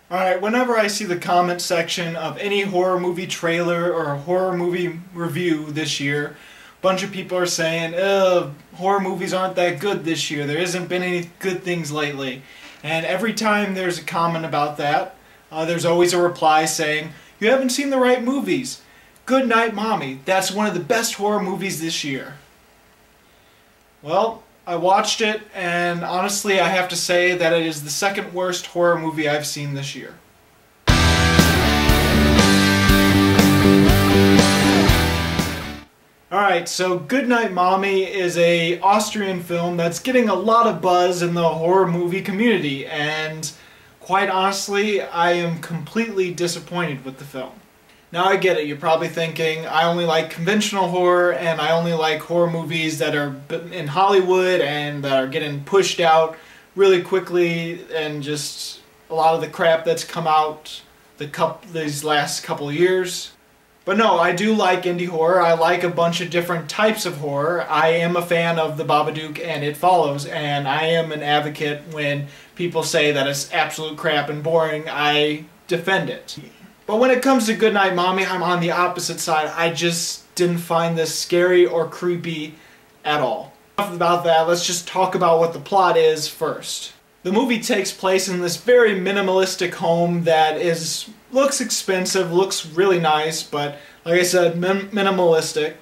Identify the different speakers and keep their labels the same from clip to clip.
Speaker 1: Alright, whenever I see the comment section of any horror movie trailer or horror movie review this year, a bunch of people are saying, horror movies aren't that good this year, there hasn't been any good things lately. And every time there's a comment about that, there's always a reply saying, you haven't seen the right movies. Goodnight, Mommy, that's one of the best horror movies this year. Well, I watched it, and honestly I have to say that it is the second worst horror movie I've seen this year. Alright, so Goodnight Mommy is an Austrian film that's getting a lot of buzz in the horror movie community, and quite honestly, I am completely disappointed with the film. Now I get it, you're probably thinking, I only like conventional horror and I only like horror movies that are in Hollywood and that are getting pushed out really quickly, and just a lot of the crap that's come out these last couple of years. But no, I do like indie horror. I like a bunch of different types of horror. I am a fan of The Babadook and It Follows, and I am an advocate when people say that it's absolute crap and boring. I defend it. But when it comes to Goodnight Mommy, I'm on the opposite side. I just didn't find this scary or creepy at all. Enough about that, let's just talk about what the plot is first. The movie takes place in this very minimalistic home that looks expensive, looks really nice, but like I said, minimalistic.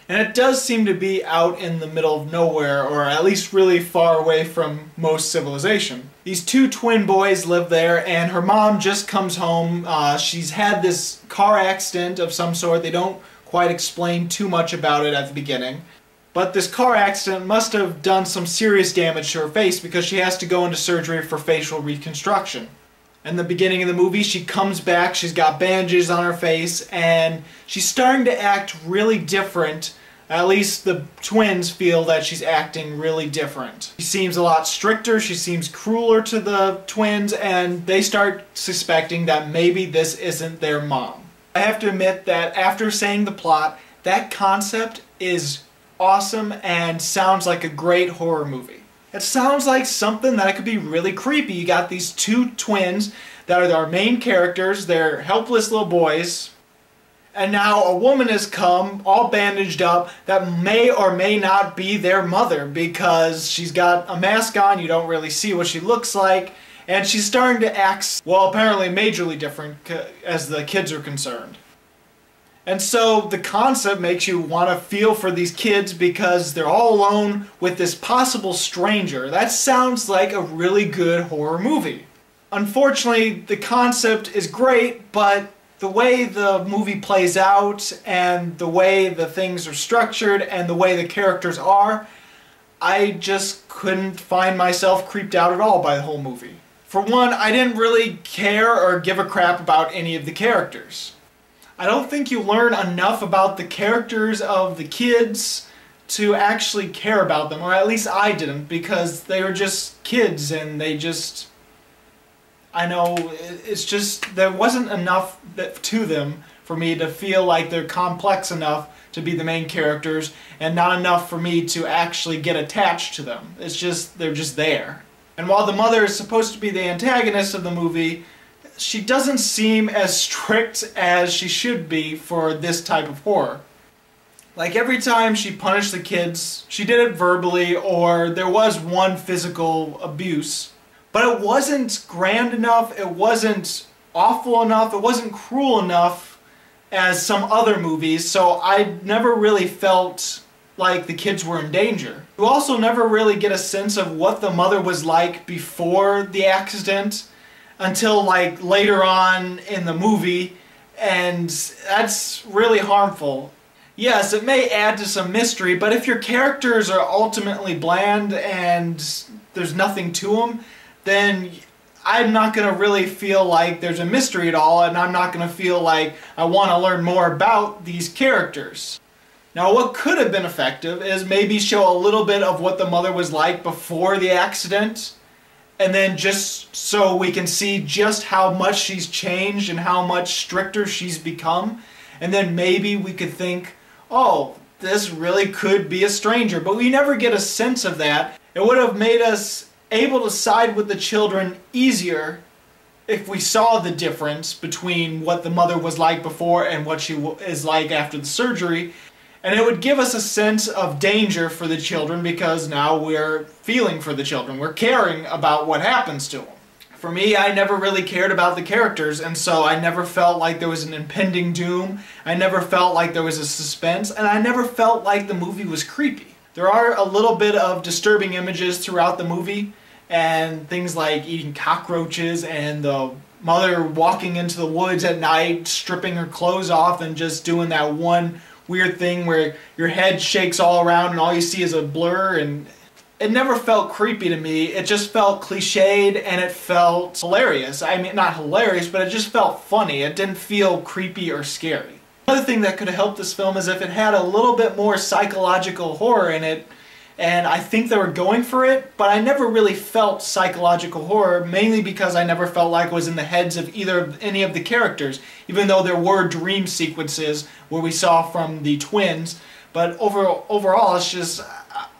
Speaker 1: And it does seem to be out in the middle of nowhere, or at least really far away from most civilization. These two twin boys live there, and her mom just comes home. She's had this car accident of some sort. They don't quite explain too much about it at the beginning. But this car accident must have done some serious damage to her face because she has to go into surgery for facial reconstruction. In the beginning of the movie, she comes back, she's got bandages on her face, and she's starting to act really different. At least the twins feel that she's acting really different. She seems a lot stricter, she seems crueler to the twins, and they start suspecting that maybe this isn't their mom. I have to admit that after saying the plot, that concept is awesome and sounds like a great horror movie. It sounds like something that could be really creepy. You got these two twins that are our main characters, they're helpless little boys, and now a woman has come, all bandaged up, that may or may not be their mother because she's got a mask on, you don't really see what she looks like, and she's starting to act, well, apparently majorly different as the kids are concerned. And so the concept makes you want to feel for these kids because they're all alone with this possible stranger. That sounds like a really good horror movie. Unfortunately, the concept is great, but the way the movie plays out and the way the things are structured and the way the characters are, I just couldn't find myself creeped out at all by the whole movie. For one, I didn't really care or give a crap about any of the characters. I don't think you learn enough about the characters of the kids to actually care about them, or at least I didn't, because they were just kids and they just... I know, it's just, there wasn't enough to them for me to feel like they're complex enough to be the main characters, and not enough for me to actually get attached to them. It's just, they're just there. And while the mother is supposed to be the antagonist of the movie, she doesn't seem as strict as she should be for this type of horror. Like every time she punished the kids, she did it verbally, or there was one physical abuse. But it wasn't grand enough, it wasn't awful enough, it wasn't cruel enough as some other movies, so I never really felt like the kids were in danger. You also never really get a sense of what the mother was like before the accident until like later on in the movie, and that's really harmful. Yes, it may add to some mystery, but if your characters are ultimately bland and there's nothing to them, then I'm not going to really feel like there's a mystery at all, and I'm not going to feel like I want to learn more about these characters. Now, what could have been effective is maybe show a little bit of what the mother was like before the accident, and then just so we can see just how much she's changed and how much stricter she's become, and then maybe we could think, oh, this really could be a stranger, but we never get a sense of that. It would have made us able to side with the children easier if we saw the difference between what the mother was like before and what she is like after the surgery. And it would give us a sense of danger for the children because now we're feeling for the children. We're caring about what happens to them. For me, I never really cared about the characters, and so I never felt like there was an impending doom. I never felt like there was a suspense, and I never felt like the movie was creepy. There are a little bit of disturbing images throughout the movie, and things like eating cockroaches and the mother walking into the woods at night, stripping her clothes off and just doing that one weird thing where your head shakes all around and all you see is a blur, and it never felt creepy to me. It just felt cliched and it felt hilarious. I mean, not hilarious, but it just felt funny. It didn't feel creepy or scary. Another thing that could have helped this film is if it had a little bit more psychological horror in it, and I think they were going for it, but I never really felt psychological horror, mainly because I never felt like it was in the heads of any of the characters, even though there were dream sequences where we saw from the twins. But overall, it's just,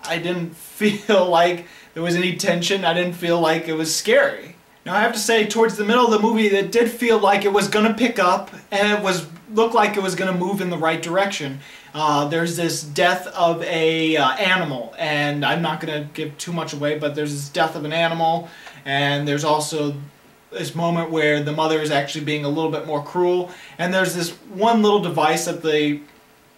Speaker 1: I didn't feel like there was any tension. I didn't feel like it was scary. Now I have to say, towards the middle of the movie, it did feel like it was going to pick up, and it looked like it was going to move in the right direction. There's this death of a animal, and I'm not going to give too much away, but there's this death of an animal, and there's also this moment where the mother is actually being a little bit more cruel, and there's this one little device that the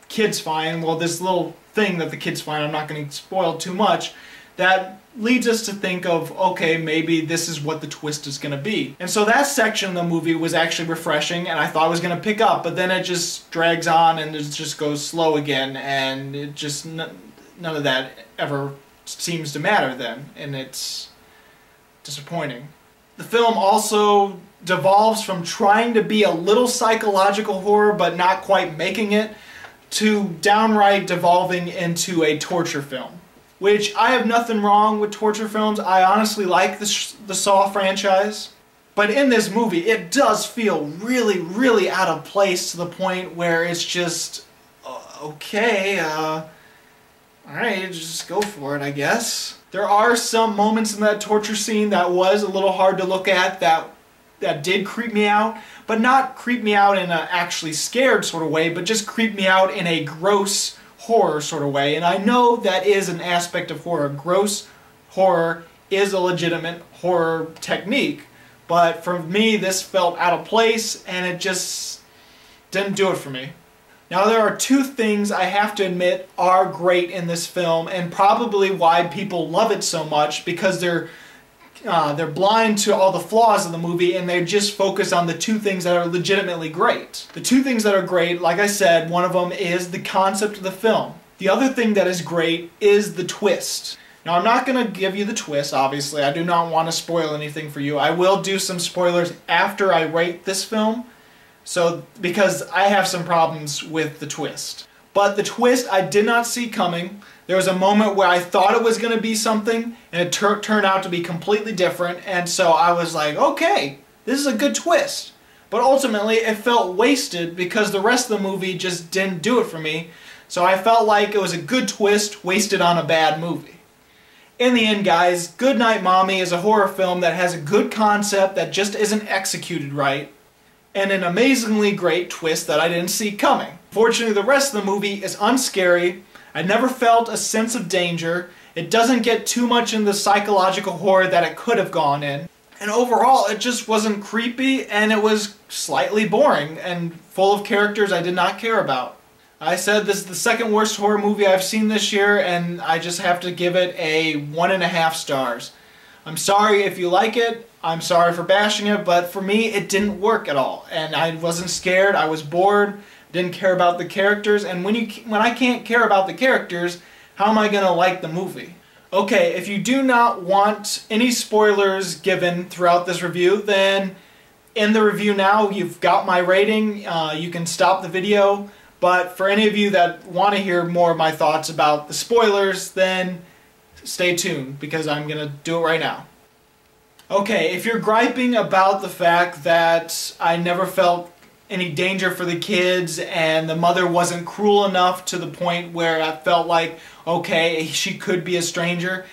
Speaker 1: kids find, well, this little thing that the kids find, I'm not going to spoil too much, that leads us to think of, okay, maybe this is what the twist is going to be. And so that section of the movie was actually refreshing, and I thought it was going to pick up, but then it just drags on and it just goes slow again, and it just, none of that ever seems to matter then, and it's disappointing. The film also devolves from trying to be a little psychological horror but not quite making it, to downright devolving into a torture film. Which, I have nothing wrong with torture films. I honestly like the Saw franchise. But in this movie, it does feel really, really out of place to the point where it's just, okay, alright, just go for it, I guess. There are some moments in that torture scene that was a little hard to look at that did creep me out, but not creep me out in an actually scared sort of way, but just creep me out in a gross horror sort of way. And I know that is an aspect of horror. Gross horror is a legitimate horror technique, but for me this felt out of place and it just didn't do it for me. Now there are two things I have to admit are great in this film, and probably why people love it so much, because they're blind to all the flaws of the movie and they just focus on the two things that are legitimately great. The two things that are great, like I said, one of them is the concept of the film. The other thing that is great is the twist. Now I'm not going to give you the twist, obviously. I do not want to spoil anything for you. I will do some spoilers after I rate this film, because I have some problems with the twist. But the twist I did not see coming. There was a moment where I thought it was going to be something, and it turned out to be completely different, and so I was like, okay, this is a good twist. But ultimately, it felt wasted because the rest of the movie just didn't do it for me, so I felt like it was a good twist wasted on a bad movie. In the end, guys, Goodnight Mommy is a horror film that has a good concept that just isn't executed right, and an amazingly great twist that I didn't see coming. Fortunately, the rest of the movie is unscary. I never felt a sense of danger. It doesn't get too much in the psychological horror that it could have gone in. And overall, it just wasn't creepy, and it was slightly boring and full of characters I did not care about. I said this is the second worst horror movie I've seen this year, and I just have to give it a 1.5 stars. I'm sorry if you like it. I'm sorry for bashing it, but for me, it didn't work at all. And I wasn't scared. I was bored. Didn't care about the characters, and when I can't care about the characters, how am I going to like the movie? Okay, if you do not want any spoilers given throughout this review, then in the review now you've got my rating. You can stop the video, but for any of you that want to hear more of my thoughts about the spoilers, then stay tuned, because I'm going to do it right now. Okay, if you're griping about the fact that I never felt any danger for the kids and the mother wasn't cruel enough to the point where I felt like, okay, she could be a stranger,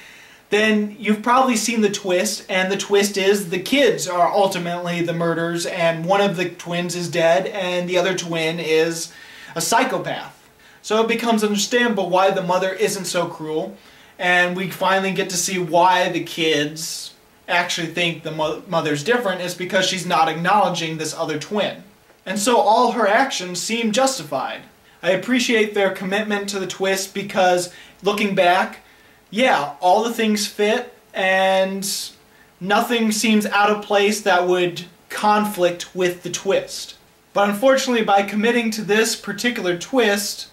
Speaker 1: then you've probably seen the twist, and the twist is the kids are ultimately the murderers, and one of the twins is dead, and the other twin is a psychopath. So it becomes understandable why the mother isn't so cruel, and we finally get to see why the kids actually think the mother's different is because she's not acknowledging this other twin. And so all her actions seem justified. I appreciate their commitment to the twist because, looking back, yeah, all the things fit and nothing seems out of place that would conflict with the twist. But unfortunately, by committing to this particular twist,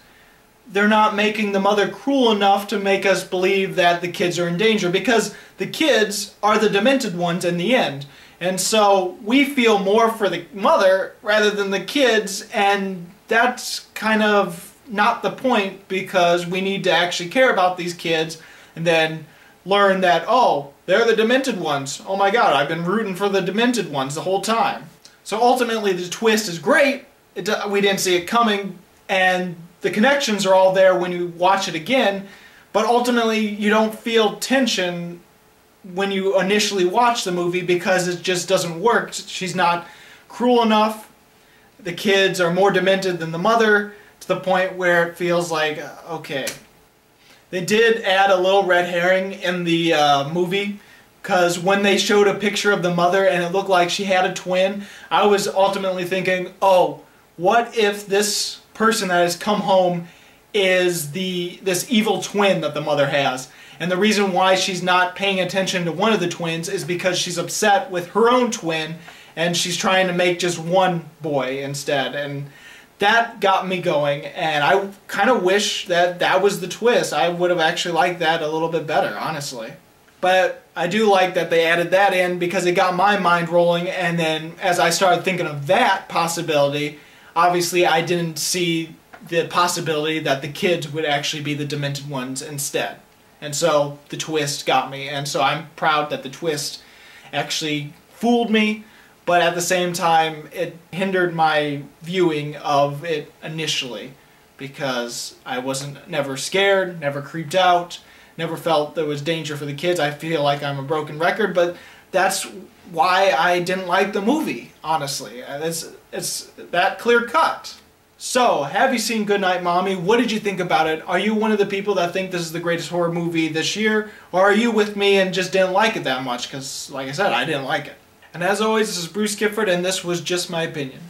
Speaker 1: they're not making the mother cruel enough to make us believe that the kids are in danger, because the kids are the demented ones in the end. And so we feel more for the mother rather than the kids, and that's kind of not the point, because we need to actually care about these kids and then learn that, oh, they're the demented ones. Oh my god, I've been rooting for the demented ones the whole time. So ultimately the twist is great. We didn't see it coming, and the connections are all there when you watch it again, but ultimately you don't feel tension when you initially watch the movie because it just doesn't work. She's not cruel enough. The kids are more demented than the mother, to the point where it feels like, okay. They did add a little red herring in the movie, because when they showed a picture of the mother and it looked like she had a twin, I was ultimately thinking, oh, what if this person that has come home is this evil twin that the mother has? And the reason why she's not paying attention to one of the twins is because she's upset with her own twin and she's trying to make just one boy instead. And that got me going, and I kind of wish that that was the twist. I would have actually liked that a little bit better, honestly. But I do like that they added that in because it got my mind rolling, and then as I started thinking of that possibility, obviously I didn't see the possibility that the kids would actually be the demented ones instead. And so the twist got me, and so I'm proud that the twist actually fooled me, but at the same time it hindered my viewing of it initially because I wasn't never scared, never creeped out, never felt there was danger for the kids. I feel like I'm a broken record, but that's why I didn't like the movie, honestly. It's that clear cut. So, have you seen Goodnight Mommy? What did you think about it? Are you one of the people that think this is the greatest horror movie this year? Or are you with me and just didn't like it that much? Because, like I said, I didn't like it. And as always, this is Bruce Gifford, and this was Just My Opinion.